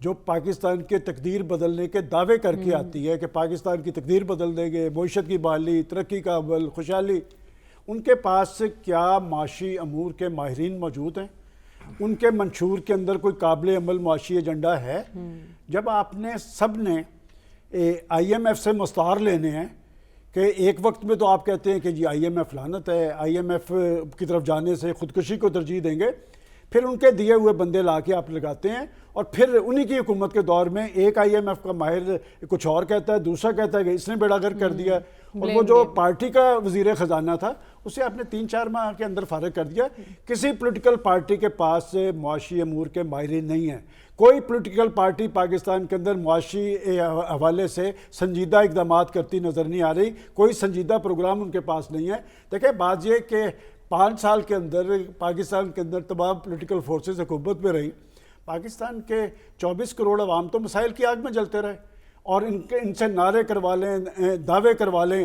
جو پاکستان کے تقدیر بدلنے کے دعوے کر کے آتی ہے کہ پاکستان کی تقدیر بدل دیں گے، معیشت کی بحالی، ترقی کا عمل، خوشحالی، ان کے پاس کیا معاشی امور کے ماہرین موجود ہیں؟ ان کے منشور کے اندر کوئی قابل عمل معاشی ایجنڈا ہے؟ جب آپ نے سب نے آئی ایم ایف سے مستعار لینے ہیں کہ ایک وقت میں تو آپ کہتے ہیں کہ جی آئی ایم ایف لعنت ہے، آئی ایم ایف کی طرف جانے سے خودکشی کو ترجیح دیں گے، پھر ان کے دیے ہوئے بندے لا کے آپ لگاتے ہیں، اور پھر انہی کی حکومت کے دور میں ایک آئی ایم ایف کا ماہر کچھ اور کہتا ہے، دوسرا کہتا ہے کہ اس نے بیڑا غرق کر دیا، اور وہ جو پارٹی کا وزیر خزانہ تھا اسے آپ نے 3-4 ماہ کے اندر فارغ کر دیا۔ کسی پولیٹیکل پارٹی کے پاس معاشی امور کے ماہرین نہیں ہیں، کوئی پولیٹیکل پارٹی پاکستان کے اندر معاشی حوالے سے سنجیدہ اقدامات کرتی نظر نہیں آ رہی، کوئی سنجیدہ پروگرام ان کے پاس نہیں ہے۔ دیکھیں بات یہ کہ 5 سال کے اندر پاکستان کے اندر تمام پولیٹیکل فورسز حکومت میں رہی، پاکستان کے 24 کروڑ عوام تو مسائل کی آگ میں جلتے رہے، اور ان سے نعرے کروا لیں، دعوے کروا لیں،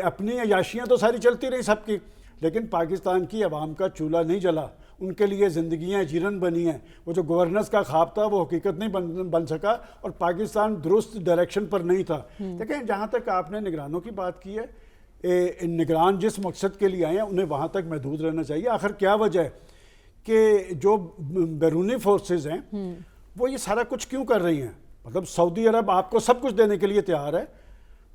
اپنی عیاشیاں تو ساری چلتی رہی سب کی، لیکن پاکستان کی عوام کا چولہا نہیں جلا، ان کے لیے زندگیاں جیرن بنی ہیں۔ وہ جو گورننس کا خواب تھا وہ حقیقت نہیں بن سکا، اور پاکستان درست ڈائریکشن پر نہیں تھا۔ دیکھیں جہاں تک آپ نے نگرانوں کی بات کی ہے، نگران جس مقصد کے لیے آئے ہیں انہیں وہاں تک محدود رہنا چاہیے۔ آخر کیا وجہ ہے کہ جو بیرونی فورسز ہیں وہ یہ سارا کچھ کیوں کر رہی ہیں؟ مطلب سعودی عرب آپ کو سب کچھ دینے کے لیے تیار ہے،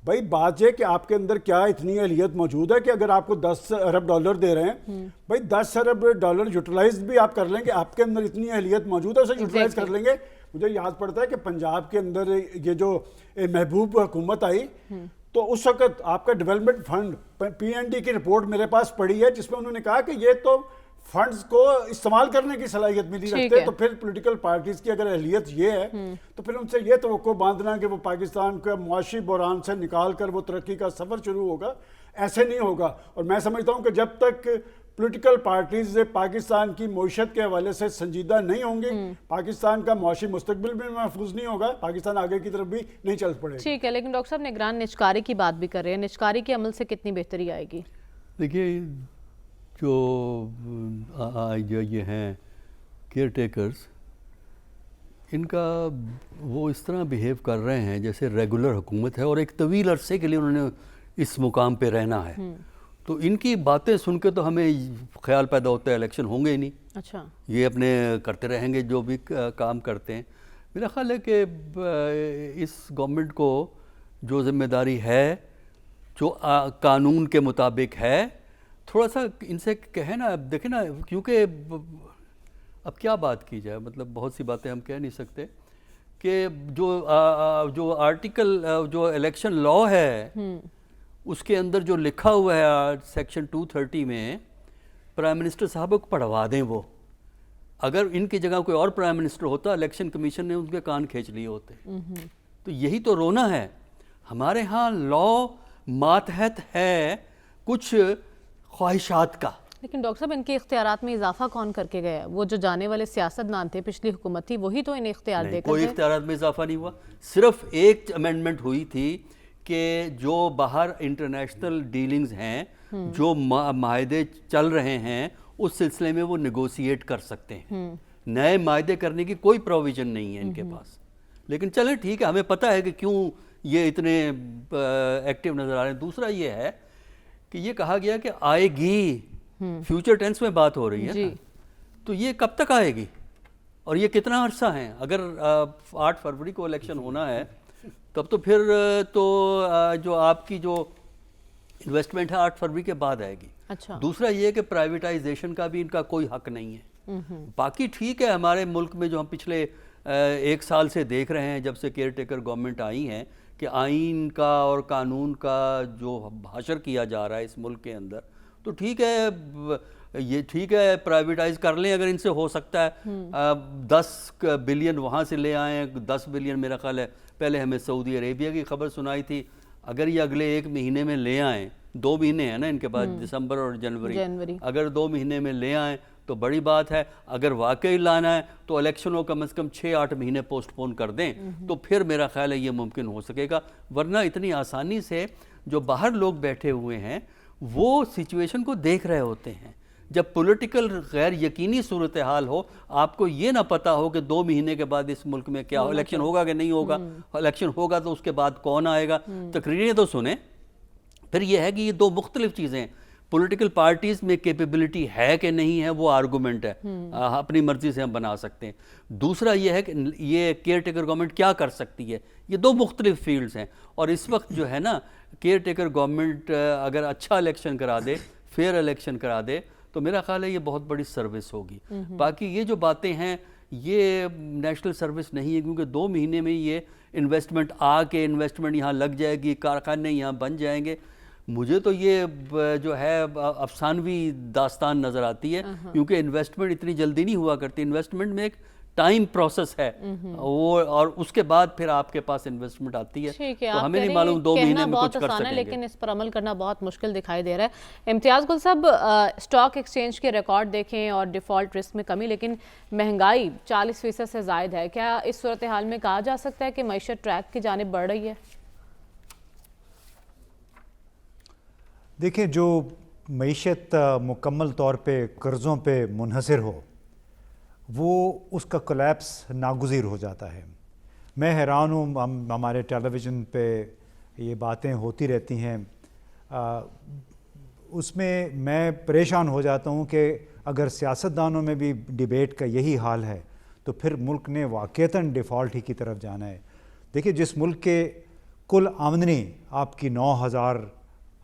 بھائی بات یہ کہ آپ کے اندر کیا اتنی اہلیت موجود ہے کہ اگر آپ کو 10 ارب ڈالر دے رہے ہیں، بھائی 10 ارب ڈالر یوٹیلائز بھی آپ کر لیں گے، آپ کے اندر اتنی اہلیت موجود ہے اسے یوٹیلائز کر لیں گے۔ مجھے یاد پڑتا ہے کہ پنجاب کے اندر یہ جو محبوب حکومت آئی تو اس وقت آپ کا ڈیولپمنٹ فنڈ پی این ڈی کی رپورٹ میرے پاس پڑی ہے جس میں انہوں نے کہا کہ یہ تو فنڈز کو استعمال کرنے کی صلاحیت بھی نہیں رکھتے، تو پھر پولیٹیکل پارٹیز کی اگر اہلیت یہ ہے تو پھر ان سے یہ توقع باندھنا کہ وہ پاکستان کا معاشی بحران سے نکال کر وہ ترقی کا سفر شروع ہوگا، ایسے نہیں ہوگا۔ اور میں سمجھتا ہوں کہ جب تک پولیٹیکل پارٹیز پاکستان کی معیشت کے حوالے سے سنجیدہ نہیں ہوں گی، پاکستان کا معاشی مستقبل بھی محفوظ نہیں ہوگا، پاکستان آگے کی طرف بھی نہیں چل پڑے گا۔ ٹھیک ہے، لیکن ڈاکٹر صاحب نگران نجکاری کی بات بھی کر رہے ہیں، نجکاری کے عمل سے کتنی بہتری آئے گی؟ دیکھیے جو یہ ہیں کیئر ٹیکرز، ان کا وہ اس طرح بیہیو کر رہے ہیں جیسے ریگولر حکومت ہے اور ایک طویل عرصے کے لیے انہوں نے اس مقام پہ رہنا ہے، تو ان کی باتیں سن کے تو ہمیں خیال پیدا ہوتا ہے الیکشن ہوں گے ہی نہیں، اچھا یہ اپنے کرتے رہیں گے جو بھی کام کرتے ہیں۔ میرا خیال ہے کہ اس گورنمنٹ کو جو ذمہ داری ہے جو قانون کے مطابق ہے، تھوڑا سا ان سے کہیں نا، دیکھیں نا، کیونکہ اب کیا بات کی جائے، مطلب بہت سی باتیں ہم کہہ نہیں سکتے کہ جو آرٹیکل جو الیکشن لا ہے اس کے اندر جو لکھا ہوا ہے سیکشن 230 میں، پرائم منسٹر صاحب کو پڑھوا دیں وہ، اگر ان کی جگہ کوئی اور پرائم منسٹر ہوتا الیکشن کمیشن نے ان کے کان کھینچ لیے ہوتے۔ تو یہی تو رونا ہے، ہمارے ہاں لا ماتحت ہے کچھ خواہشات کا۔ لیکن ڈاکٹر صاحب ان کے اختیارات میں اضافہ کون کر کے گیا؟ وہ جو جانے والے سیاستدان تھے، پچھلی حکومت تھی، وہی تو انہیں اختیار دے کر کوئی اختیارات میں اضافہ نہیں ہوا، صرف ایک امینڈمنٹ ہوئی تھی کہ جو باہر انٹرنیشنل ڈیلنگز ہیں، جو معاہدے چل رہے ہیں اس سلسلے میں وہ نیگوسیٹ کر سکتے ہیں، نئے معاہدے کرنے کی کوئی پروویژن نہیں ہے ان کے پاس۔ لیکن چلیں ٹھیک ہے، ہمیں پتہ ہے کہ کیوں یہ اتنے ایکٹیو نظر آ رہے ہیں۔ دوسرا یہ ہے کہ یہ کہا گیا کہ آئے گی، فیوچر ٹینس میں بات ہو رہی ہے، تو یہ کب تک آئے گی اور یہ کتنا عرصہ ہے؟ اگر 8 فروری کو الیکشن ہونا ہے تب تو پھر تو جو آپ کی جو انویسٹمنٹ ہے 8 فروری کے بعد آئے گی۔ اچھا، دوسرا یہ کہ پرائیویٹائزیشن کا بھی ان کا کوئی حق نہیں ہے۔ باقی ٹھیک ہے، ہمارے ملک میں جو ہم پچھلے 1 سال سے دیکھ رہے ہیں جب سے کیئر ٹیکر گورنمنٹ آئی ہیں کہ آئین کا اور قانون کا جو حشر کیا جا رہا ہے اس ملک کے اندر، تو ٹھیک ہے، یہ ٹھیک ہے پرائیویٹائز کر لیں اگر ان سے ہو سکتا ہے، 10 بلین وہاں سے لے آئیں، 10 بلین میرا خیال ہے پہلے ہمیں سعودی عربیہ کی خبر سنائی تھی، اگر یہ اگلے 1 مہینے میں لے آئیں، 2 مہینے ہیں نا ان کے پاس، دسمبر اور جنوری، اگر 2 مہینے میں لے آئیں تو بڑی بات ہے۔ اگر واقعی لانا ہے تو الیکشن کو کم از کم 6-8 مہینے پوسٹ پون کر دیں، تو پھر میرا خیال ہے یہ ممکن ہو سکے گا، ورنہ اتنی آسانی سے جو باہر لوگ بیٹھے ہوئے ہیں وہ سچویشن کو دیکھ رہے ہوتے ہیں۔ جب پولیٹیکل غیر یقینی صورتحال ہو, آپ کو یہ نہ پتا ہو کہ 2 مہینے کے بعد اس ملک میں کیا الیکشن ہوگا کہ نہیں ہوگا, الیکشن ہوگا تو اس کے بعد کون آئے گا, تقریریں تو سنیں. پھر یہ ہے کہ یہ 2 مختلف چیزیں ہیں. پولیٹیکل پارٹیز میں کیپیبلٹی ہے کہ نہیں ہے وہ آرگومنٹ ہے, اپنی مرضی سے ہم بنا سکتے ہیں. دوسرا یہ ہے کہ یہ کیئر ٹیکر گورنمنٹ کیا کر سکتی ہے, یہ 2 مختلف فیلڈز ہیں. اور اس وقت جو ہے نا کیئر ٹیکر گورنمنٹ اگر اچھا الیکشن کرا دے, فیئر الیکشن کرا دے, تو میرا خیال ہے یہ بہت بڑی سروس ہوگی. باقی یہ جو باتیں ہیں یہ نیشنل سروس نہیں ہے, کیونکہ 2 مہینے میں یہ انویسٹمنٹ انویسٹمنٹ یہاں لگ جائے گی, کارخانے یہاں بن جائیں گے. مجھے تو یہ جو ہے افسانوی داستان نظر آتی ہے, کیونکہ انویسٹمنٹ اتنی جلدی نہیں ہوا کرتی. انویسٹمنٹ میں ایک ٹائم پروسیس ہے وہ, اور اس کے بعد پھر آپ کے پاس انویسٹمنٹ آتی ہے. تو ہمیں نہیں معلوم 2 مہینے میں کچھ کر سکیں گے, لیکن اس پر عمل کرنا بہت مشکل دکھائی دے رہا ہے. امتیاز گل صاحب, اسٹاک ایکسچینج کے ریکارڈ دیکھیں اور ڈیفالٹ رسک میں کمی, لیکن مہنگائی 40% سے زائد ہے. کیا اس صورتحال میں کہا جا سکتا ہے کہ معیشت ٹریک کی جانب بڑھ رہی ہے؟ دیکھیں, جو معیشت مکمل طور پہ قرضوں پہ منحصر ہو وہ اس کا کولیپس ناگزیر ہو جاتا ہے. میں حیران ہوں, ہمارے ٹیلی ویژن پہ یہ باتیں ہوتی رہتی ہیں, اس میں پریشان ہو جاتا ہوں کہ اگر سیاستدانوں میں بھی ڈیبیٹ کا یہی حال ہے تو پھر ملک نے واقعتاً ڈیفالٹ ہی کی طرف جانا ہے. دیکھیں, جس ملک کے کل آمدنی آپ کی 9,000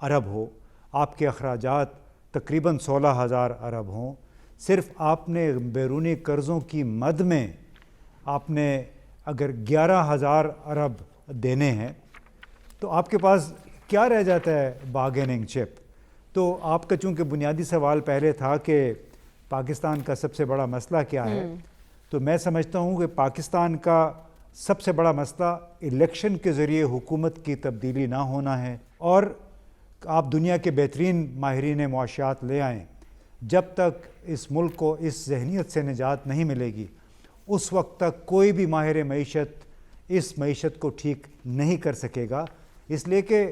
ارب ہو, آپ کے اخراجات تقریباً 16,000 ارب ہوں, صرف آپ نے بیرونی قرضوں کی مد میں آپ نے اگر 11,000 ارب دینے ہیں تو آپ کے پاس کیا رہ جاتا ہے بارگیننگ چپ. تو آپ کا چونکہ بنیادی سوال پہلے تھا کہ پاکستان کا سب سے بڑا مسئلہ کیا ہے, تو میں سمجھتا ہوں کہ پاکستان کا سب سے بڑا مسئلہ الیکشن کے ذریعے حکومت کی تبدیلی نہ ہونا ہے. اور آپ دنیا کے بہترین ماہرین معاشیات لے آئیں, جب تک اس ملک کو اس ذہنیت سے نجات نہیں ملے گی اس وقت تک کوئی بھی ماہر معیشت اس معیشت کو ٹھیک نہیں کر سکے گا. اس لیے کہ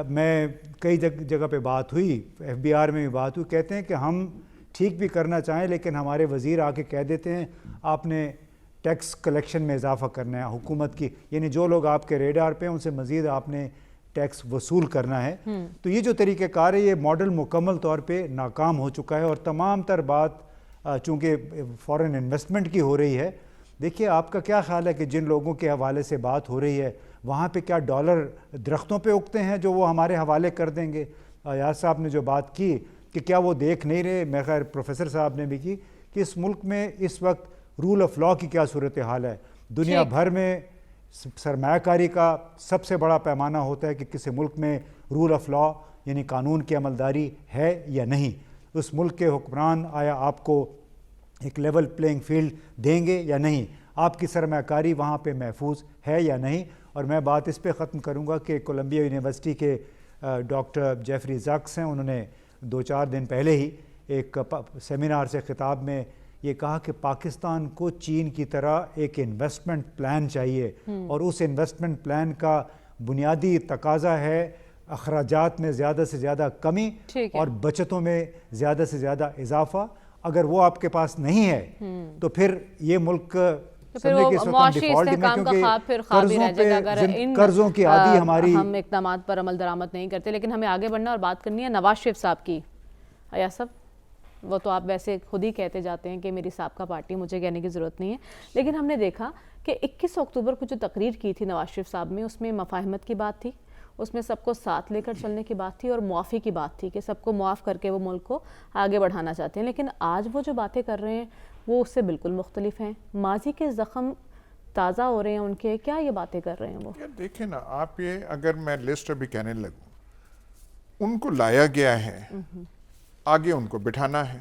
میں کئی جگہ پہ بات ہوئی, FBR میں بھی بات ہوئی, کہتے ہیں کہ ہم ٹھیک بھی کرنا چاہیں لیکن ہمارے وزیر آ کے کہہ دیتے ہیں آپ نے ٹیکس کلیکشن میں اضافہ کرنا ہے حکومت کی, یعنی جو لوگ آپ کے ریڈار پہ ہیں ان سے مزید آپ نے ٹیکس وصول کرنا ہے. تو یہ جو طریقہ کار ہے یہ ماڈل مکمل طور پہ ناکام ہو چکا ہے. اور تمام تر بات چونکہ فارن انویسٹمنٹ کی ہو رہی ہے, دیکھیے آپ کا کیا خیال ہے کہ جن لوگوں کے حوالے سے بات ہو رہی ہے وہاں پہ کیا ڈالر درختوں پہ اگتے ہیں جو وہ ہمارے حوالے کر دیں گے؟ ایاز صاحب نے جو بات کی کہ کیا وہ دیکھ نہیں رہے, میں خیر پروفیسر صاحب نے بھی کی کہ اس ملک میں اس وقت رول آف لاء کی کیا صورتحال ہے. دنیا بھر میں سرمایہ کاری کا سب سے بڑا پیمانہ ہوتا ہے کہ کسی ملک میں رول آف لاء یعنی قانون کی عملداری ہے یا نہیں. اس ملک کے حکمران آیا آپ کو ایک لیول پلینگ فیلڈ دیں گے یا نہیں, آپ کی سرمایہ کاری وہاں پہ محفوظ ہے یا نہیں. اور میں بات اس پہ ختم کروں گا کہ کولمبیا یونیورسٹی کے ڈاکٹر جیفری زاکس ہیں, انہوں نے 2-4 دن پہلے ہی ایک سیمینار سے خطاب میں یہ کہا کہ پاکستان کو چین کی طرح ایک انویسٹمنٹ پلان چاہیے, اور اس انویسٹمنٹ پلان کا بنیادی تقاضا ہے اخراجات میں زیادہ سے زیادہ کمی اور بچتوں میں زیادہ سے زیادہ اضافہ. اگر وہ آپ کے پاس نہیں ہے تو پھر یہ ملک قرضوں کی عادی ہماری, ہم اقدامات پر عمل درآمد نہیں کرتے. لیکن ہمیں آگے بڑھنا اور بات کرنی ہے نواز شریف صاحب کی. ایاز صاحب, وہ تو آپ ویسے خود ہی کہتے جاتے ہیں کہ میری سابقہ پارٹی, مجھے کہنے کی ضرورت نہیں ہے, لیکن ہم نے دیکھا کہ 21 اکتوبر کو جو تقریر کی تھی نواز شریف صاحب میں, اس میں مفاہمت کی بات تھی, اس میں سب کو ساتھ لے کر چلنے کی بات تھی اور معافی کی بات تھی کہ سب کو معاف کر کے وہ ملک کو آگے بڑھانا چاہتے ہیں. لیکن آج وہ جو باتیں کر رہے ہیں وہ اس سے بالکل مختلف ہیں. ماضی کے زخم تازہ ہو رہے ہیں ان کے, کیا یہ باتیں کر رہے ہیں وہ؟ دیکھیں نا آپ, یہ اگر میں لسٹ ابھی کہنے لگوں, ان کو لایا گیا ہے, آگے ان کو بٹھانا ہے,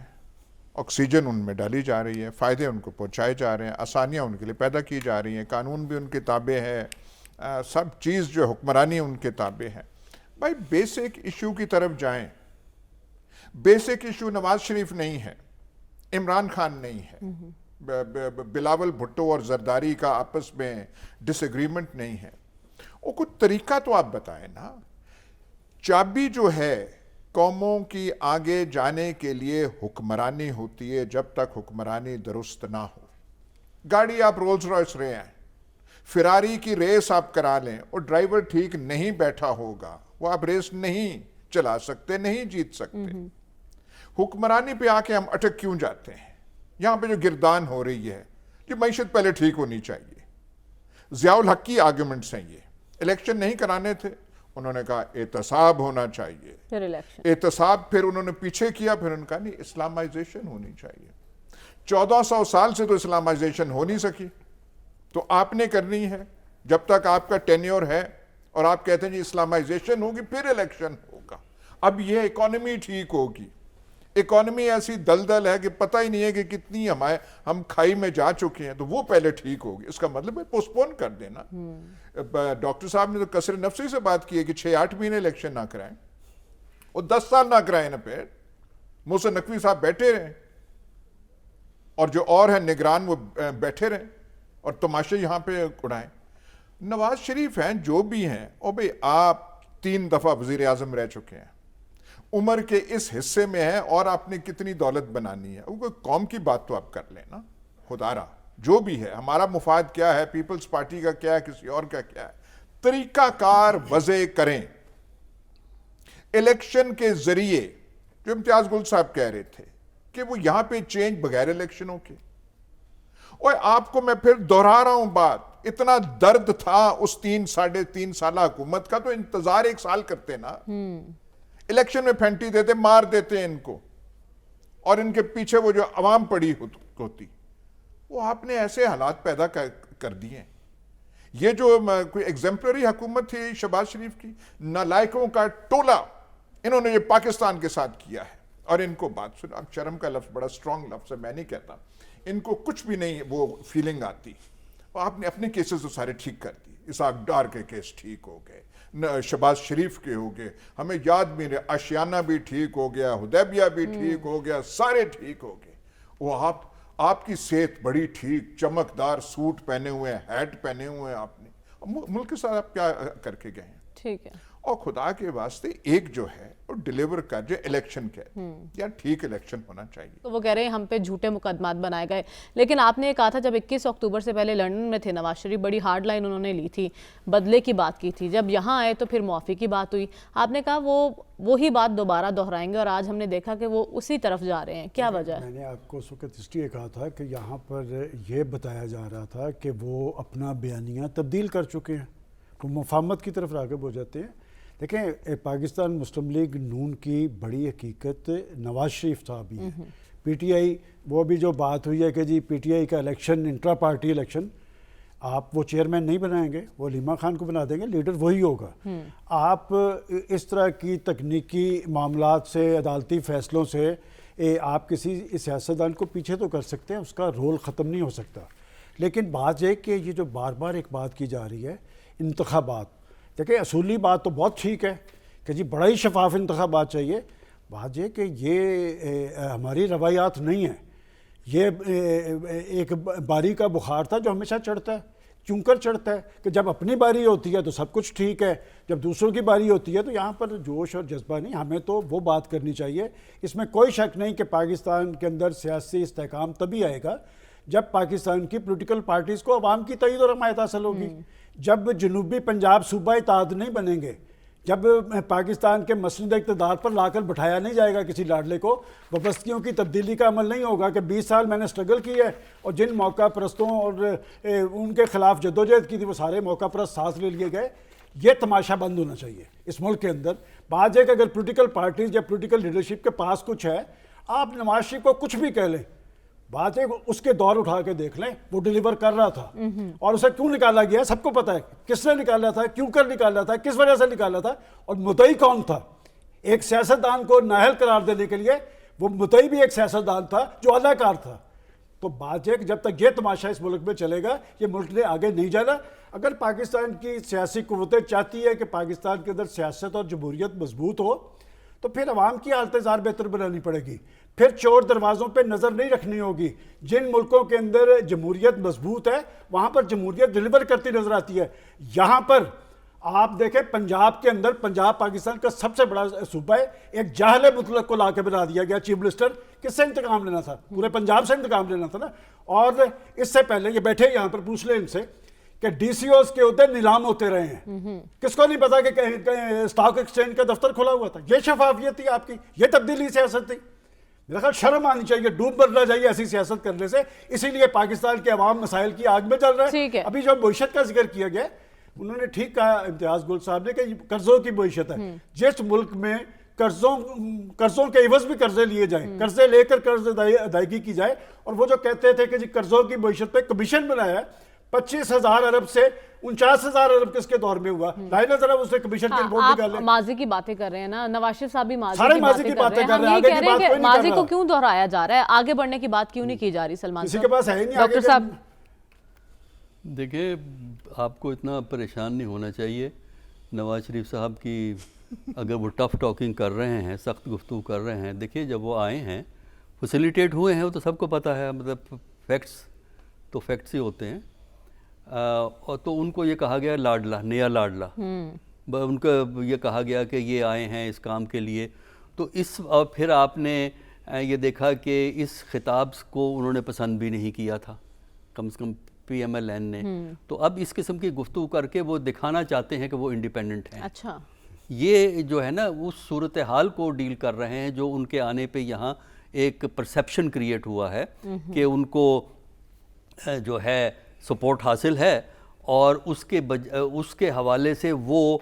آکسیجن ان میں ڈالی جا رہی ہے, فائدے ان کو پہنچائے جا رہے ہیں, آسانیاں ان کے لیے پیدا کی جا رہی ہیں, قانون بھی ان کے تابع ہے, سب چیز جو حکمرانی ان کے تابع ہے. بھائی بیسک ایشو کی طرف جائیں. بیسک ایشو نواز شریف نہیں ہے, عمران خان نہیں ہے, بلاول بھٹو اور زرداری کا آپس میں ڈس ایگریمنٹ نہیں ہے. وہ کچھ طریقہ تو آپ بتائیں نا. چابی جو ہے قوموں کی آگے جانے کے لیے حکمرانی ہوتی ہے جب تک حکمرانی درست نہ ہو. گاڑی آپ رولز رائس رہے ہیں, فراری کی ریس آپ کرا لیں اور ڈرائیور ٹھیک نہیں بیٹھا ہوگا, وہ آپ ریس نہیں چلا سکتے, نہیں جیت سکتے. حکمرانی پہ آ کے ہم اٹک کیوں جاتے ہیں؟ یہاں پہ جو گردان ہو رہی ہے کہ معیشت پہلے ٹھیک ہونی چاہیے. ضیاء الحق کی آرگومنٹس ہیں یہ. الیکشن نہیں کرانے تھے, انہوں نے کہا احتساب ہونا چاہیے. پھر الیکشن, احتساب پھر انہوں نے پیچھے کیا, پھر انہوں نے کہا نہیں اسلامائزیشن ہونی چاہیے. 1400 سال سے تو اسلامائزیشن ہو نہیں سکی, تو آپ نے کرنی ہے. جب تک آپ کا ٹینیور ہے اور آپ کہتے ہیں جی اسلامائزیشن ہوگی پھر الیکشن ہوگا. اب یہ اکانومی ٹھیک ہوگی. اکانومی ایسی دلدل ہے کہ پتہ ہی نہیں ہے کہ کتنی ہم کھائی میں جا چکے ہیں, تو وہ پہلے ٹھیک ہوگی. اس کا مطلب ہے پوسٹپون کر دینا. ڈاکٹر صاحب نے تو کثر نفسی سے بات کی ہے کہ 6-8 مہینے الیکشن نہ کرائیں, اور 10 سال نہ کرائیں نا. پھر محسن نقوی صاحب بیٹھے رہیں اور جو اور ہیں نگران وہ بیٹھے رہیں اور تماشے یہاں پہ اڑائیں. نواز شریف ہیں جو بھی ہیں, اور بھئی آپ 3 دفعہ وزیر اعظم رہ چکے ہیں, عمر کے اس حصے میں ہیں, اور آپ نے کتنی دولت بنانی ہے. وہ کوئی قوم کی بات تو آپ کر لیں نا. خدا را جو بھی ہے, ہمارا مفاد کیا ہے, پیپلز پارٹی کا کیا ہے, کسی اور کا کیا ہے, طریقہ کار وضع کریں. الیکشن کے ذریعے جو امتیاز گل صاحب کہہ رہے تھے کہ وہ یہاں پہ چینج بغیر الیکشنوں کے, اور آپ کو میں پھر دہرا رہا ہوں بات, اتنا درد تھا اس 3-3.5 سالہ حکومت کا, تو انتظار 1 سال کرتے نا. الیکشن میں پھینٹی دیتے, مار دیتے ان کو, اور ان کے پیچھے وہ جو عوام پڑی ہوتی, وہ آپ نے ایسے حالات پیدا کر دیے. یہ جو کوئی ایگزمپلری حکومت تھی شہباز شریف کی, نالائکوں کا ٹولہ انہوں نے یہ پاکستان کے ساتھ کیا ہے. اور ان کو بات سن, اب شرم کا لفظ بڑا سٹرونگ لفظ ہے, میں نہیں کہتا, ان کو کچھ بھی نہیں وہ فیلنگ آتی. آپ نے اپنے کیسز تو سارے ٹھیک کر دی. اسحاق ڈار کے کیس ٹھیک ہو گئے, شہباز شریف کے ہو گئے, ہمیں یاد بھی رہے, آشیانہ بھی ٹھیک ہو گیا, حدیبیہ بھی ٹھیک ہو گیا, سارے ٹھیک ہو گئے. وہ آپ کی صحت بڑی ٹھیک, چمکدار سوٹ پہنے ہوئے ہیں, ہیٹ پہنے ہوئے ہیں آپ نے. ملک کے ساتھ آپ کیا کر کے گئے ہیں؟ ٹھیک ہے. اور خدا کے واسطے ایک جو ہے وہ ڈیلیور کر جو الیکشن کے, یا ٹھیک الیکشن ہونا چاہیے. تو وہ کہہ رہے ہیں ہم پہ جھوٹے مقدمات بنائے گئے, لیکن آپ نے کہا تھا جب 21 اکتوبر سے پہلے لندن میں تھے نواز شریف, بڑی ہارڈ لائن انہوں نے لی تھی, بدلے کی بات کی تھی. جب یہاں آئے تو پھر معافی کی بات ہوئی. آپ نے کہا وہی بات دوبارہ دہرائیں گے, اور آج ہم نے دیکھا کہ وہ اسی طرف جا رہے ہیں. کیا وجہ ہے؟ میں نے آپ کو اس وقت اس لیے کہا تھا کہ یہاں پر یہ بتایا جا رہا تھا کہ وہ اپنا بیانیہ تبدیل کر چکے ہیں, وہ مفاہمت کی طرف راغب ہو جاتے ہیں. دیکھیں, پاکستان مسلم لیگ نون کی بڑی حقیقت نواز شریف صاحب ہی ہے. پی ٹی آئی, وہ بھی جو بات ہوئی ہے کہ جی پی ٹی آئی کا الیکشن انٹرا پارٹی الیکشن, آپ وہ چیئرمین نہیں بنائیں گے, وہ علیمہ خان کو بنا دیں گے, لیڈر وہی ہوگا. آپ اس طرح کی تکنیکی معاملات سے, عدالتی فیصلوں سے آپ کسی سیاستدان کو پیچھے تو کر سکتے ہیں, اس کا رول ختم نہیں ہو سکتا. لیکن بات یہ کہ یہ جو بار بار ایک بات کی جا رہی ہے انتخابات, دیکھیں اصولی بات تو بہت ٹھیک ہے کہ جی بڑا ہی شفاف انتخابات چاہیے. بات یہ کہ یہ ہماری روایات نہیں ہیں. یہ ایک باری کا بخار تھا جو ہمیشہ چڑھتا ہے, کیوں کر چڑھتا ہے کہ جب اپنی باری ہوتی ہے تو سب کچھ ٹھیک ہے, جب دوسروں کی باری ہوتی ہے تو یہاں پر جوش اور جذبہ نہیں. ہمیں تو وہ بات کرنی چاہیے, اس میں کوئی شک نہیں کہ پاکستان کے اندر سیاسی استحکام تبھی آئے گا جب پاکستان کی پولیٹیکل پارٹیز کو عوام کی تائید اور حمایت حاصل ہوگی. جب جنوبی پنجاب صوبہ اتحاد نہیں بنیں گے, جب پاکستان کے مسند اقتدار پر لا کر بٹھایا نہیں جائے گا کسی لاڈلے کو, وابستگیوں کی تبدیلی کا عمل نہیں ہوگا کہ 20 سال میں نے سٹرگل کی ہے اور جن موقع پرستوں اور ان کے خلاف جدوجہد کی تھی وہ سارے موقع پرست سانس لے لیے گئے. یہ تماشا بند ہونا چاہیے اس ملک کے اندر. بات ہے کہ اگر پولیٹیکل پارٹیز یا پولیٹیکل لیڈرشپ کے پاس کچھ ہے, آپ نواز شریف کو کچھ بھی کہہ لیں, بات ہے اس کے دور اٹھا کے دیکھ لیں, وہ ڈیلیور کر رہا تھا. اور اسے کیوں نکالا گیا سب کو پتا ہے, کس نے نکالا تھا, کیوں کر نکالا تھا, کس وجہ سے نکالا تھا, اور مدعی کون تھا. ایک سیاستدان کو نااہل قرار دینے کے لیے وہ مدعی بھی ایک سیاستدان تھا جو اداکار تھا. تو بات ہے کہ جب تک یہ تماشا اس ملک میں چلے گا یہ ملک نے آگے نہیں جانا. اگر پاکستان کی سیاسی قوتیں چاہتی ہے کہ پاکستان کے اندر سیاست اور جمہوریت مضبوط ہو تو پھر عوام کی حالت زار بہتر بنانی پڑے گی. پھر چور دروازوں پہ نظر نہیں رکھنی ہوگی. جن ملکوں کے اندر جمہوریت مضبوط ہے وہاں پر جمہوریت ڈیلیور کرتی نظر آتی ہے. یہاں پر آپ دیکھیں پنجاب کے اندر، پنجاب پاکستان کا سب سے بڑا صوبہ ہے، ایک جاہل مطلق کو لا کے بنا دیا گیا چیف منسٹر. کس سے انتقام لینا تھا؟ پورے پنجاب سے انتقام لینا تھا نا. اور اس سے پہلے یہ بیٹھے یہاں پر پوچھ لیں ان سے کہ ڈی سی اوز کے عہدے نیلام ہوتے رہے ہیں. کس کو نہیں پتا کہ اسٹاک ایکسچینج کا دفتر کھلا ہوا تھا؟ یہ شفافیت تھی آپ کی، یہ تبدیلی سیاست تھی. میرا خیال شرم آنی چاہیے، ڈوب مرنا چاہیے ایسی سیاست کرنے سے. اسی لیے پاکستان کے عوام مسائل کی آگ میں جل رہا ہے. ابھی جو معیشت کا ذکر کیا گیا، انہوں نے ٹھیک کہا امتیاز گل صاحب نے کہ قرضوں کی معیشت ہے. جس ملک میں قرضوں کے عوض بھی قرضے لیے جائیں، قرضے لے کر قرض ادائیگی کی جائے، اور وہ جو کہتے تھے کہ جی قرضوں کی معیشت پہ کمیشن بنایا ہے 25,000 ارب سے 49,000 ارب کس کے دور میں ہوا؟ لائی ذرا اس سے کمیشن کی رپورٹ نکال لیں. ماضی کی باتیں کر رہے ہیں نا نواز شریف صاحب بھی ماضی کی باتیں کر رہے ہیں. ہم یہ کہہ رہے ہیں کہ ماضی کو کیوں دہرایا جا رہا ہے؟ آگے بڑھنے کی بات کیوں نہیں کی جا رہی سلمان کسی کے پاس ہے ہی نہیں ڈاکٹر صاحب؟ دیکھیں آپ کو اتنا پریشان نہیں ہونا چاہیے. نواز شریف صاحب کی اگر وہ ٹف ٹاکنگ کر رہے ہیں، سخت گفتگو کر رہے ہیں، دیکھیے جب وہ آئے ہیں فیسیلیٹیٹ ہوئے ہیں، وہ تو سب کو پتہ ہے، مطلب فیکٹس ہی ہوتے ہیں. اور تو ان کو یہ کہا گیا لاڈلا، نیا لاڈلا. ان کو یہ کہا گیا کہ یہ آئے ہیں اس کام کے لیے. تو اور پھر آپ نے یہ دیکھا کہ اس خطاب کو انہوں نے پسند بھی نہیں کیا تھا، کم سے کم پی ایم ایل این نے. تو اب اس قسم کی گفتگو کر کے وہ دکھانا چاہتے ہیں کہ وہ انڈیپینڈنٹ ہیں. اچھا، یہ جو ہے نا اس صورتحال کو ڈیل کر رہے ہیں جو ان کے آنے پہ یہاں ایک پرسیپشن کریٹ ہوا ہے کہ ان کو جو ہے سپورٹ حاصل ہے، اور اس کے حوالے سے وہ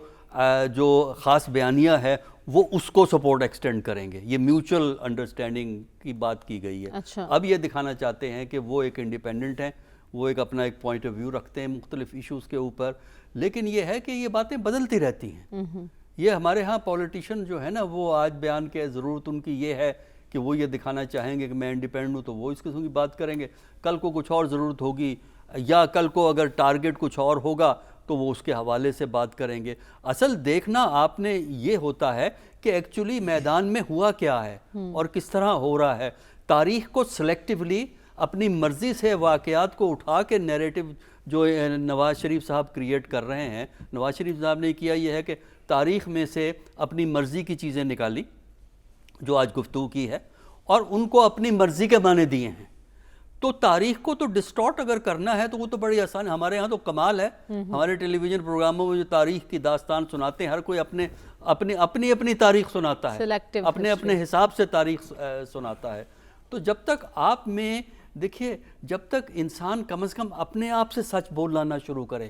جو خاص بیانیہ ہے وہ اس کو سپورٹ ایکسٹینڈ کریں گے. یہ میوچل انڈرسٹینڈنگ کی بات کی گئی ہے. اب یہ دکھانا چاہتے ہیں کہ وہ ایک انڈیپینڈنٹ ہیں، وہ ایک اپنا ایک پوائنٹ آف ویو رکھتے ہیں مختلف ایشوز کے اوپر. لیکن یہ ہے کہ یہ باتیں بدلتی رہتی ہیں. یہ ہمارے ہاں پولیٹیشین جو ہے نا، وہ آج بیان کے ضرورت ان کی یہ ہے کہ وہ یہ دکھانا چاہیں گے کہ میں انڈیپینڈنٹ ہوں، تو وہ اس قسم کی بات کریں گے. کل کو کچھ اور ضرورت ہوگی، یا کل کو اگر ٹارگٹ کچھ اور ہوگا تو وہ اس کے حوالے سے بات کریں گے. اصل دیکھنا آپ نے یہ ہوتا ہے کہ ایکچولی میدان میں ہوا کیا ہے اور کس طرح ہو رہا ہے. تاریخ کو سلیکٹیولی اپنی مرضی سے واقعات کو اٹھا کے نیریٹو جو نواز شریف صاحب کریٹ کر رہے ہیں، نواز شریف صاحب نے کیا یہ ہے کہ تاریخ میں سے اپنی مرضی کی چیزیں نکالی جو آج گفتگو کی ہے، اور ان کو اپنی مرضی کے معنی دیے ہیں. تو تاریخ کو تو ڈسٹارٹ اگر کرنا ہے تو وہ تو بڑی آسان ہے. ہمارے ہاں تو کمال ہے، ہمارے ٹیلی ویژن پروگراموں میں جو تاریخ کی داستان سناتے ہیں، ہر کوئی اپنی تاریخ سناتا ہے، اپنے حساب سے تاریخ سناتا ہے. تو جب تک آپ میں دیکھیے، جب تک انسان کم از کم اپنے آپ سے سچ بولنا نہ شروع کرے،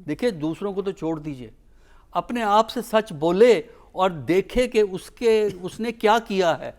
دیکھیے دوسروں کو تو چھوڑ دیجئے، اپنے آپ سے سچ بولے اور دیکھے کہ اس نے کیا کیا ہے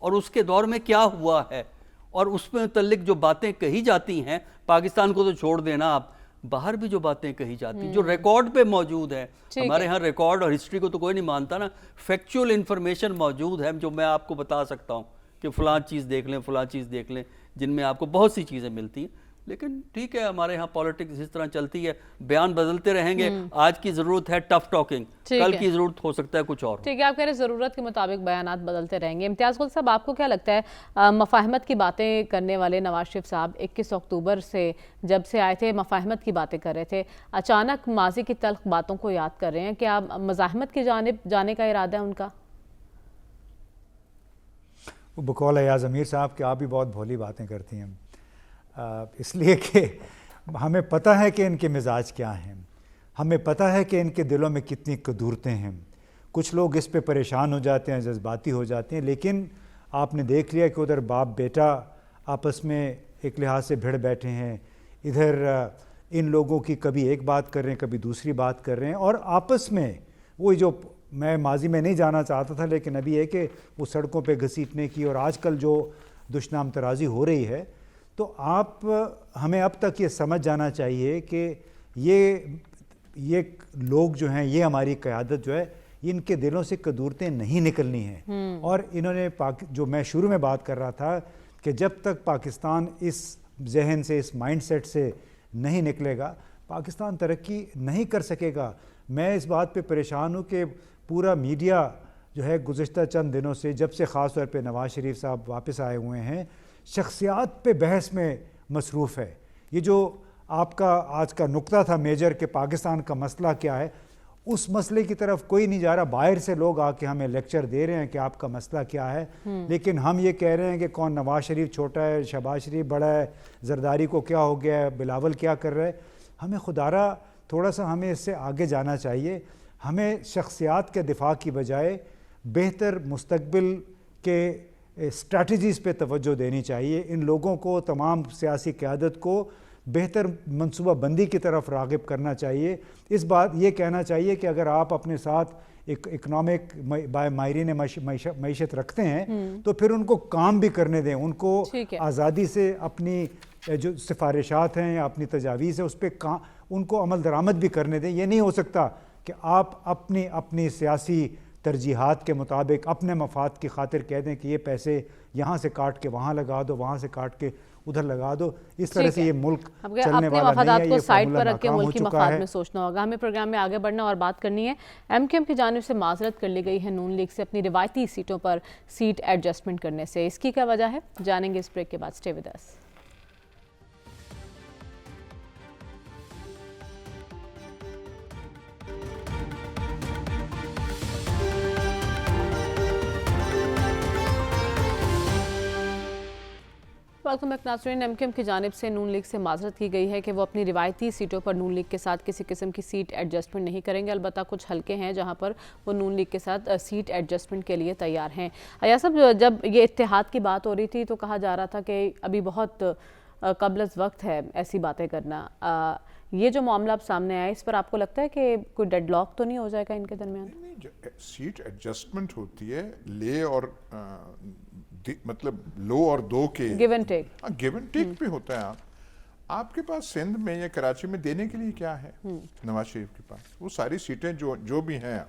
اور اس کے دور میں کیا ہوا ہے، اور اس پہ متعلق جو باتیں کہی جاتی ہیں. پاکستان کو تو چھوڑ دینا، آپ باہر بھی جو باتیں کہی جاتی ہیں جو ریکارڈ پہ موجود ہیں. ہمارے ہاں ریکارڈ اور ہسٹری کو تو کوئی نہیں مانتا نا. فیکچول انفارمیشن موجود ہے جو میں آپ کو بتا سکتا ہوں کہ فلاں چیز دیکھ لیں، فلاں چیز دیکھ لیں، جن میں آپ کو بہت سی چیزیں ملتی ہیں. لیکن ٹھیک ہے، ہمارے ہاں پالیٹکس اس طرح چلتی ہے، بیان بدلتے رہیں گے. آج کی ضرورت ہے ٹف ٹاکنگ، کل کی ضرورت ہو سکتا ہے کچھ اور. ٹھیک ہے، آپ کہہ رہے ہیں ضرورت کے مطابق بیانات بدلتے رہیں گے. امتیاز گل صاحب، آپ کو کیا لگتا ہے مفاہمت کی باتیں کرنے والے نواز شریف صاحب 21 اکتوبر سے جب سے آئے تھے مفاہمت کی باتیں کر رہے تھے، اچانک ماضی کی تلخ باتوں کو یاد کر رہے ہیں، کیا مزاحمت کی جانب جانے کا ارادہ ہے ان کا؟ بقول ایاز امیر صاحب کہ آپ بھی بہت بھولی باتیں کرتی ہیں، اس لیے کہ ہمیں پتہ ہے کہ ان کے مزاج کیا ہیں، ہمیں پتہ ہے کہ ان کے دلوں میں کتنی کدورتیں ہیں. کچھ لوگ اس پہ پریشان ہو جاتے ہیں، جذباتی ہو جاتے ہیں، لیکن آپ نے دیکھ لیا کہ ادھر باپ بیٹا آپس میں ایک لحاظ سے بھیڑ بیٹھے ہیں، ادھر ان لوگوں کی کبھی ایک بات کر رہے ہیں، کبھی دوسری بات کر رہے ہیں، اور آپس میں وہی جو میں ماضی میں نہیں جانا چاہتا تھا لیکن ابھی ہے کہ وہ سڑکوں پہ گھسیٹنے کی اور آج کل جو دشنام ترازی ہو رہی ہے. تو ہمیں اب تک یہ سمجھ جانا چاہیے کہ یہ لوگ جو ہیں، یہ ہماری قیادت جو ہے، ان کے دلوں سے کدورتیں نہیں نکلنی ہیں. اور انہوں نے جو میں شروع میں بات کر رہا تھا کہ جب تک پاکستان اس ذہن سے، اس مائنڈ سیٹ سے نہیں نکلے گا، پاکستان ترقی نہیں کر سکے گا. میں اس بات پہ پریشان ہوں کہ پورا میڈیا جو ہے گزشتہ چند دنوں سے، جب سے خاص طور پہ نواز شریف صاحب واپس آئے ہوئے ہیں، شخصیات پہ بحث میں مصروف ہے. یہ جو آپ کا آج کا نقطہ تھا میجر کہ پاکستان کا مسئلہ کیا ہے، اس مسئلے کی طرف کوئی نہیں جا رہا. باہر سے لوگ آ کے ہمیں لیکچر دے رہے ہیں کہ آپ کا مسئلہ کیا ہے, لیکن ہم یہ کہہ رہے ہیں کہ کون نواز شریف چھوٹا ہے, شہباز شریف بڑا ہے, زرداری کو کیا ہو گیا ہے, بلاول کیا کر رہا ہے. ہمیں خدارہ تھوڑا سا ہمیں اس سے آگے جانا چاہیے. ہمیں شخصیات کے دفاع کی بجائے بہتر مستقبل کے اسٹریٹجیز پہ توجہ دینی چاہیے. ان لوگوں کو, تمام سیاسی قیادت کو بہتر منصوبہ بندی کی طرف راغب کرنا چاہیے. اس بات یہ کہنا چاہیے کہ اگر آپ اپنے ساتھ ایک اکنامک ماہرین معیشت رکھتے ہیں تو پھر ان کو کام بھی کرنے دیں, ان کو آزادی سے اپنی جو سفارشات ہیں یا اپنی تجاویز ہیں اس پہ ان کو عمل درآمد بھی کرنے دیں. یہ نہیں ہو سکتا کہ آپ اپنی سیاسی ترجیحات کے مطابق اپنے مفاد کی خاطر کہہ دیں کہ یہ پیسے یہاں سے کاٹ کے وہاں لگا دو, وہاں سے کاٹ کے ادھر لگا دو. اس طرح سے یہ ملک چلنے والا نہیں ہے, یہ فارمولہ ناکام ہو چکا ہے. میں سوچنا ہوگا. ہمیں پروگرام میں آگے بڑھنا اور بات کرنی ہے. ایم کیو ایم کی جانب سے معذرت کر لی گئی ہے نون لیگ سے اپنی روایتی سیٹوں پر سیٹ ایڈجسٹمنٹ کرنے سے. اس کی کیا وجہ ہے, جانیں گے اس بریک کے بعد. Stay with us. Welcome back ناظرین. ایم کیو ایم کی جانب سے نون لیگ سے معذرت کی گئی ہے کہ وہ اپنی روایتی سیٹوں پر نون لیگ کے ساتھ کسی قسم کی سیٹ ایڈجسٹمنٹ نہیں کریں گے. البتہ کچھ حلقے ہیں جہاں پر وہ نون لیگ کے ساتھ سیٹ ایڈجسٹمنٹ کے لیے تیار ہیں. ایاز صاحب, جب یہ اتحاد کی بات ہو رہی تھی تو کہا جا رہا تھا کہ ابھی بہت قبل از وقت ہے ایسی باتیں کرنا. یہ جو معاملہ اب سامنے آیا, اس پر آپ کو لگتا ہے کہ کوئی ڈیڈ لاک تو نہیں ہو جائے گا ان کے درمیان؟ سیٹ ایڈجسٹمنٹ ہوتی ہے لے اور مطلب لو اور دو کے give and take. Give and take پہ ہوتا ہے. آپ کے پاس سندھ میں یا کراچی میں دینے کے لیے کیا ہے نواز شریف کے پاس؟ وہ ساری سیٹیں جو بھی ہیں,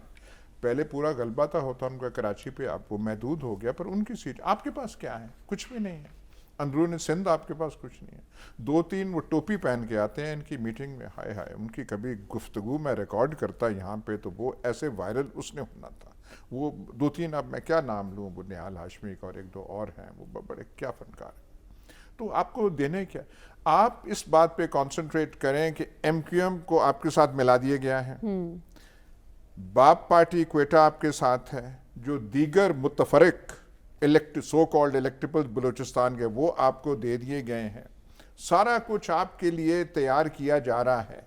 پہلے پورا غلبہ تھا ہوتا ان کا کراچی پہ, اب وہ محدود ہو گیا, پر ان کی سیٹ آپ کے پاس کیا ہے؟ کچھ بھی نہیں ہے. اندرون سندھ آپ کے پاس کچھ نہیں ہے. 2-3 وہ ٹوپی پہن کے آتے ہیں ان کی میٹنگ میں, ہائے ہائے ان کی کبھی گفتگو میں ریکارڈ کرتا یہاں پہ تو وہ ایسے وائرل اس نے ہونا تھا. وہ 2-3, اب میں کیا نام لوں, وہ نہال ہاشمی کا اور 1-2 اور ہیں, وہ بڑے کیا فنکار ہیں. تو آپ کو دینے کیا, آپ اس بات پہ کانسنٹریٹ کریں کہ ایم کیو ایم کو آپ کے ساتھ ملا دیا گیا ہے, باپ پارٹی کوئٹہ آپ کے ساتھ ہے, جو دیگر متفرق سو کالڈ الیکٹیبل بلوچستان کے وہ آپ کو دے دیے گئے ہیں. سارا کچھ آپ کے لیے تیار کیا جا رہا ہے.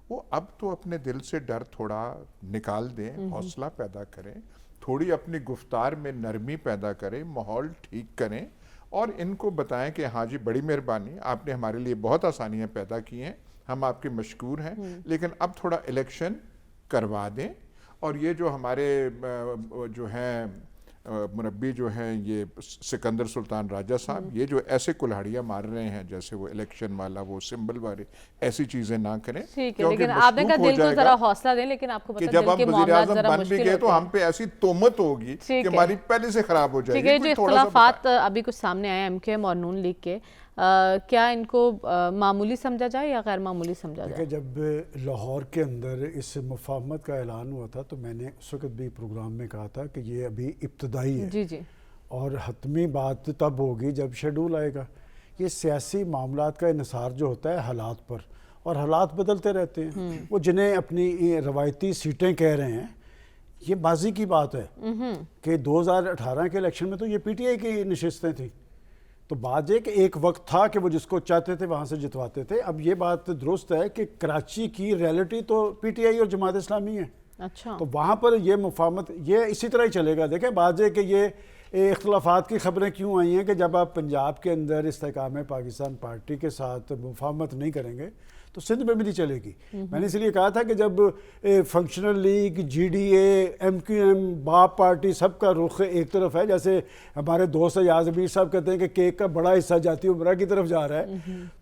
وہ اب تو اپنے دل سے ڈر تھوڑا نکال دیں, حوصلہ پیدا کریں, تھوڑی اپنی گفتار میں نرمی پیدا کریں, ماحول ٹھیک کریں اور ان کو بتائیں کہ ہاں جی بڑی مہربانی, آپ نے ہمارے لیے بہت آسانیاں پیدا کی ہیں, ہم آپ کے مشکور ہیں, لیکن اب تھوڑا الیکشن کروا دیں. اور یہ جو ہمارے جو ہیں مربی جو ہیں یہ سکندر سلطان راجہ صاحب, یہ جو ایسے کلہاڑیاں مار رہے ہیں جیسے وہ الیکشن والا وہ سمبل والے, ایسی چیزیں نہ کریں. ٹھیک ہے, لیکن آپ نے کہا دل کو ذرا حوصلہ دیں, لیکن آپ کو پتہ جب ہم وزیر اعظم بن بھی گئے تو ہم پہ ایسی تہمت ہوگی کہ ہماری پہلے سے خراب ہو جائے گی. جو اختلافات ابھی کچھ سامنے آئے ایم کیو ایم اور نون لیگ کے, کیا ان کو معمولی سمجھا جائے یا غیر معمولی سمجھا جائے؟ جب لاہور کے اندر اس مفاہمت کا اعلان ہوا تھا تو میں نے اس وقت بھی پروگرام میں کہا تھا کہ یہ ابھی ابتدائی ہے, جی اور حتمی بات تب ہوگی جب شیڈول آئے گا. یہ سیاسی معاملات کا انحصار جو ہوتا ہے حالات پر, اور حالات بدلتے رہتے ہیں. وہ جنہیں اپنی روایتی سیٹیں کہہ رہے ہیں, یہ بازی کی بات ہے کہ 2018 کے الیکشن میں تو یہ پی ٹی آئی کی نشستیں تھیں. تو بات یہ کہ ایک وقت تھا کہ وہ جس کو چاہتے تھے وہاں سے جتواتے تھے. اب یہ بات درست ہے کہ کراچی کی ریئلٹی تو پی ٹی آئی اور جماعت اسلامی ہے. اچھا, تو وہاں پر یہ مفاہمت یہ اسی طرح ہی چلے گا. دیکھیں بات یہ کہ یہ اختلافات کی خبریں کیوں آئی ہیں کہ جب آپ پنجاب کے اندر استحکام پاکستان پارٹی کے ساتھ مفاہمت نہیں کریں گے تو سندھ میں بھی نہیں چلے گی. میں نے اس لیے کہا تھا کہ جب functional league, G D A, M Q M, BAP party سب کا رخ ایک طرف ہے, جیسے ہمارے دوست ایاز امیر صاحب کہتے ہیں کہ کیک کا بڑا حصہ جاتی عمرہ کی طرف جا رہا ہے,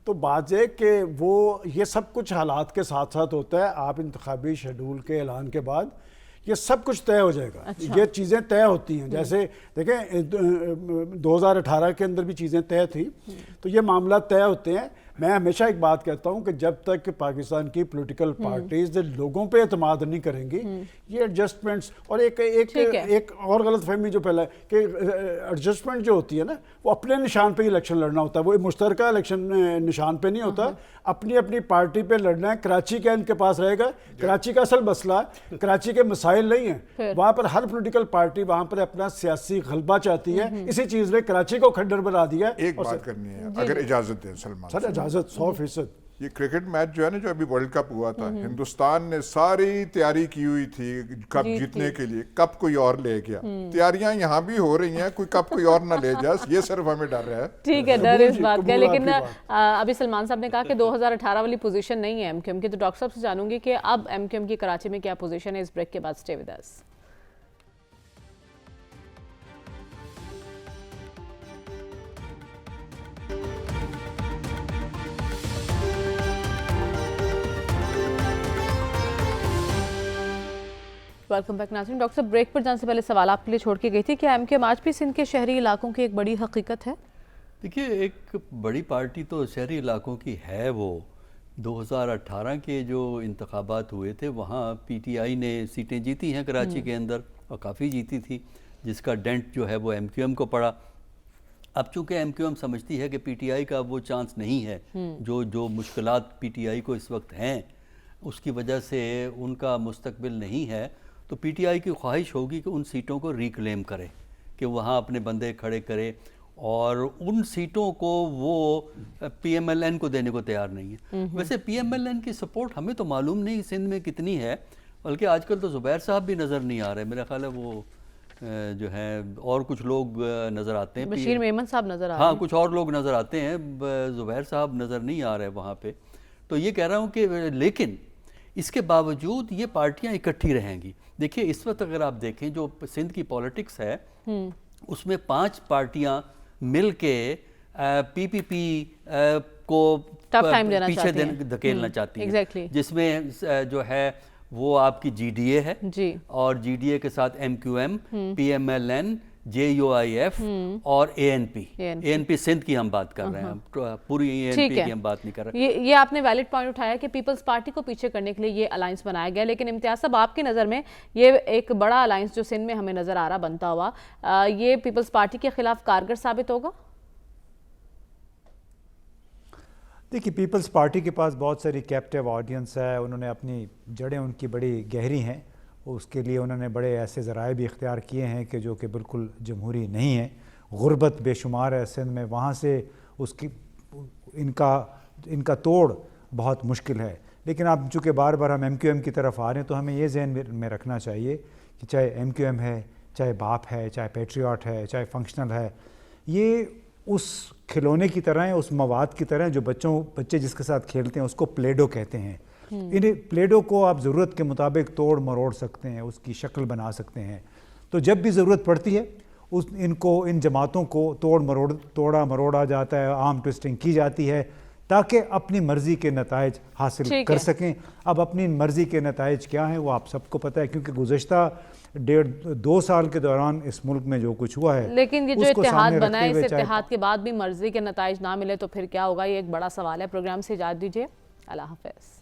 تو بات یہ کہ وہ یہ سب کچھ حالات کے ساتھ ساتھ ہوتا ہے. آپ انتخابی شیڈول کے اعلان کے بعد یہ سب کچھ طے ہو جائے گا. یہ چیزیں طے ہوتی ہیں, جیسے دیکھیں 2018 کے اندر بھی چیزیں طے تھیں, تو یہ معاملات طے ہوتے ہیں. میں ہمیشہ ایک بات کہتا ہوں کہ جب تک پاکستان کی پولیٹیکل پارٹیز لوگوں پہ اعتماد نہیں کریں گی، یہ ایڈجسٹمنٹس اور ایک اور غلط فہمی جو پہلا ہے کہ ایڈجسٹمنٹ جو ہوتی ہے نا وہ اپنے نشان پہ ہی الیکشن لڑنا ہوتا ہے، وہ مشترکہ الیکشن نشان پہ نہیں ہوتا، اپنی اپنی پارٹی پہ لڑنا ہے۔ کراچی کا ان کے پاس رہے گا، کراچی کا اصل مسئلہ کراچی کے مسائل نہیں ہیں، وہاں پر ہر پولیٹیکل پارٹی وہاں پر اپنا سیاسی غلبہ چاہتی ہے، اسی چیز نے کراچی کو کھنڈر بنا دیا۔ ایک بات کرنی ہے اگر اجازت دیں سلمان سر، اجازت 100%۔ یہ کرکٹ میچ جو ہے نا جو ابھی ورلڈ کپ ہوا تھا، ہندوستان نے ساری تیاری کی ہوئی تھی کپ جیتنے کے لیے، کپ کوئی اور لے گیا، تیاریاں یہاں بھی ہو رہی ہیں، کوئی کپ کوئی اور نہ لے جائے، یہ صرف ہمیں ڈر رہا ہے۔ ٹھیک ہے، ڈر اس بات کا، لیکن ابھی سلمان صاحب نے کہا کہ 2018 والی پوزیشن نہیں ہے ایم کیو ایم کی، تو ڈاکٹر صاحب سے جانوں گی کہ اب ایم کیو ایم کی کراچی میں کیا پوزیشن ہے۔ اس بریک کے بعد stay with us. Welcome back ناظرین۔ ڈاکٹر صاحب، بریک پر جانے سے پہلے سوال آپ کے لیے چھوڑ کے گئی تھی کہ ایم کیو ایم آج بھی سندھ کے شہری علاقوں کی ایک بڑی حقیقت ہے؟ دیکھیے، ایک بڑی پارٹی تو شہری علاقوں کی ہے۔ وہ 2018 کے جو انتخابات ہوئے تھے وہاں پی ٹی آئی نے سیٹیں جیتی ہیں کراچی کے اندر، اور کافی جیتی تھی، جس کا ڈینٹ جو ہے وہ ایم کیو ایم کو پڑا۔ اب چونکہ ایم کیو ایم سمجھتی ہے کہ پی ٹی آئی کا وہ چانس نہیں ہے، جو مشکلات پی ٹی آئی کو اس وقت ہیں اس کی وجہ سے ان کا مستقبل نہیں ہے، تو پی ٹی آئی کی خواہش ہوگی کہ ان سیٹوں کو ریکلیم کرے، کہ وہاں اپنے بندے کھڑے کرے، اور ان سیٹوں کو وہ پی ایم ایل این کو دینے کو تیار نہیں ہے۔ ویسے پی ایم ایل این کی سپورٹ ہمیں تو معلوم نہیں سندھ میں کتنی ہے، بلکہ آج کل تو زبیر صاحب بھی نظر نہیں آ رہے، میرا خیال ہے وہ جو ہے اور کچھ لوگ نظر آتے ہیں، بشیر میمن صاحب نظر آ رہے ہیں، ہاں کچھ اور لوگ نظر آتے ہیں، زبیر صاحب نظر نہیں آ رہے وہاں پہ۔ تو یہ کہہ رہا ہوں کہ لیکن اس کے باوجود یہ پارٹیاں اکٹھی رہیں گی۔ دیکھیے اس وقت اگر آپ دیکھیں جو سندھ کی پولیٹکس ہے اس میں 5 پارٹیاں مل کے پی پی پی کو پیچھے دھکیلنا چاہتی ہیں، جس میں جو ہے وہ آپ کی جی ڈی اے ہے، اور جی ڈی اے کے ساتھ M Q M, P M L N, J U I F اور A N P. A N P Sindh کی ہم بات کر رہے ہیں، پوری اے این پی کی ہم بات نہیں کر رہے۔ یہ آپ نے ویلڈ پوائنٹ اٹھایا کہ پیپلز پارٹی کو پیچھے کرنے کے لیے یہ الائنس بنایا گیا، لیکن امتیاز صاحب آپ کی نظر میں یہ ایک بڑا الائنس جو سندھ میں ہمیں نظر آ رہا بنتا ہوا، یہ پیپلز پارٹی کے خلاف کارگر ثابت ہوگا؟ دیکھیے، پیپلز پارٹی کے پاس بہت ساری کیپٹیو آڈینس ہے، انہوں نے اپنی جڑیں ان کی بڑی گہری ہیں، اس کے لیے انہوں نے بڑے ایسے ذرائع بھی اختیار کیے ہیں کہ جو کہ بالکل جمہوری نہیں ہیں، غربت بے شمار ہے سندھ میں، وہاں سے ان کا توڑ بہت مشکل ہے۔ لیکن آپ چونکہ بار بار ہم ایم کیو ایم کی طرف آ رہے ہیں تو ہمیں یہ ذہن میں رکھنا چاہیے کہ چاہے ایم کیو ایم ہے، چاہے باپ ہے، چاہے پیٹریاٹ ہے، چاہے فنکشنل ہے، یہ اس کھلونے کی طرح ہیں، اس مواد کی طرح ہیں جو بچے جس کے ساتھ کھیلتے ہیں اس کو پلیڈو کہتے ہیں۔ انہیں پلیڈو کو آپ ضرورت کے مطابق توڑ مروڑ سکتے ہیں، اس کی شکل بنا سکتے ہیں، تو جب بھی ضرورت پڑتی ہے ان جماعتوں کو توڑا مروڑا جاتا ہے، عام ٹوسٹنگ کی جاتی ہے تاکہ اپنی مرضی کے نتائج حاصل کر سکیں۔ اب اپنی مرضی کے نتائج کیا ہیں وہ آپ سب کو پتہ ہے، کیونکہ گزشتہ 1.5-2 سال کے دوران اس ملک میں جو کچھ ہوا ہے، لیکن یہ جو اتحاد بنا ہے، اس اتحاد کے بعد بھی مرضی کے نتائج نہ ملے تو پھر کیا ہوگا؟ یہ ایک بڑا سوال ہے۔ پروگرام سے اجازت دیجیے، اللہ حافظ۔